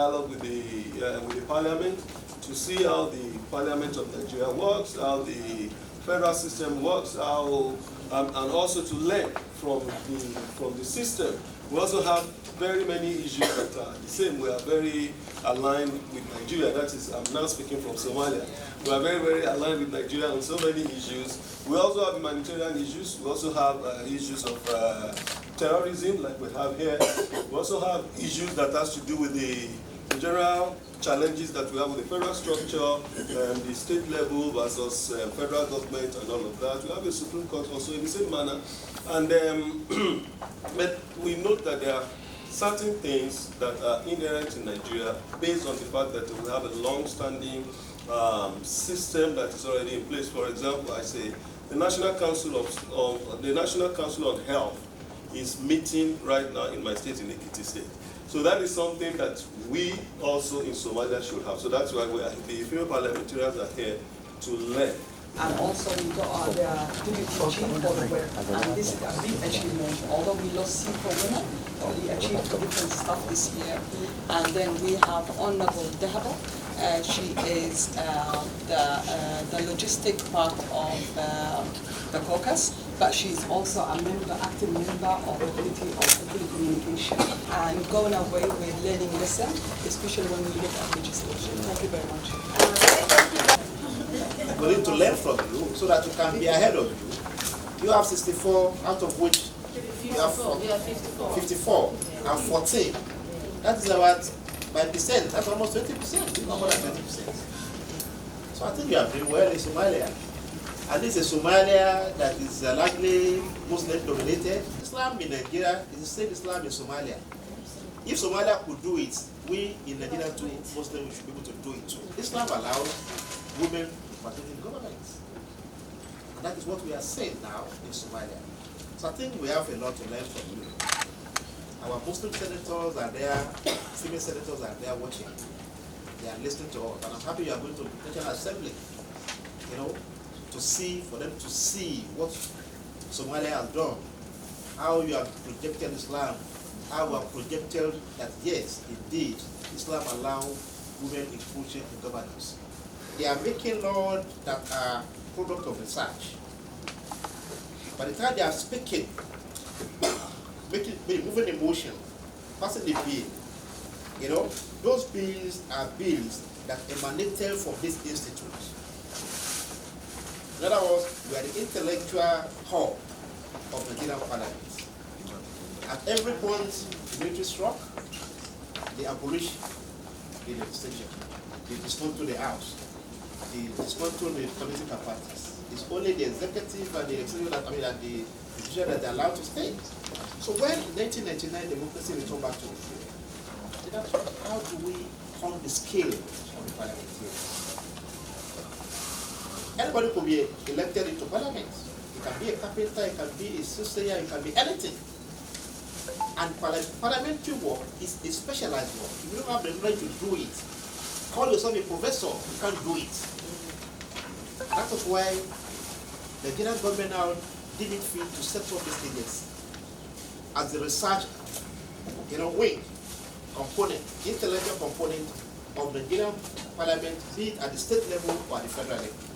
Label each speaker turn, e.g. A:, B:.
A: dialogue with the parliament, to see how the parliament of Nigeria works, how the federal system works, how and also to learn from the system. We also have very many issues that are the same. We are very aligned with Nigeria. That is, I'm now speaking from Somalia. We are very, very aligned with Nigeria on so many issues. We also have humanitarian issues. We also have issues of terrorism, like we have here. We also have issues that has to do with the general challenges that we have with the federal structure, the state level versus federal government and all of that. We have a Supreme Court also in the same manner. And but we note that there are certain things that are inherent in Nigeria based on the fact that we have a long-standing system that is already in place. For example, I say the National Council on Health is meeting right now in my state, in Ekiti State. So that is something that we also in Somalia should have. So that's why the female parliamentarians are here to learn.
B: And also we got the deputy chief for the work. And this is a big achievement. Although we lost seat for women, we achieved different stuff this year. And then we have Honorable Dehabo. She is the logistic part of the caucus, but she's also a member, active member of the Committee of Telecommunication, and going away with learning lesson, especially when we look at legislation. Thank you very much.
C: We need to learn from you so that we can be ahead of you. You have 64, out of which you have 54 and 14. That is about by percent, that's almost 20%, not more than 20%. So I think you are doing well in Somalia. And this is Somalia that is largely Muslim dominated. Islam in Nigeria is the same Islam in Somalia. If Somalia could do it, we in Nigeria too, Muslims should be able to do it too. Islam allows women to participate in government. And that is what we are saying now in Somalia. So I think we have a lot to learn from you. Our Muslim senators are there, female senators are there watching. They are listening to us. And I'm happy you are going to the National Assembly, you know, for them to see what Somalia has done, how you have projected Islam, how we have projected that yes, indeed, Islam allows women inclusion in governance. They are making laws that are product of research. By the time they are speaking, moving the motion, passing the bill, you know, those bills are bills that emanated from this institute. In other words, we are the intellectual hub of the Nigerian Parliament. At every point, the military struck, they abolished the legislation, they dismantled the House, they dismantled the political parties. It's only the executive and the executive and the judiciary that they are allowed to stay. So when in 1999 democracy returned back to the field, how do we hone the scale of the parliamentarians? Anybody could be elected into parliament. You can be a carpenter, you can be a soothsayer, you can be anything. And parliamentary work is a specialized work. If you don't have the knowledge to do it, call yourself a professor, you can't do it. That is why the Nigerian government now deemed it fit to set up this agency as the research, wing, component, intellectual component of the Nigerian Parliament, be it at the state level or at the federal level.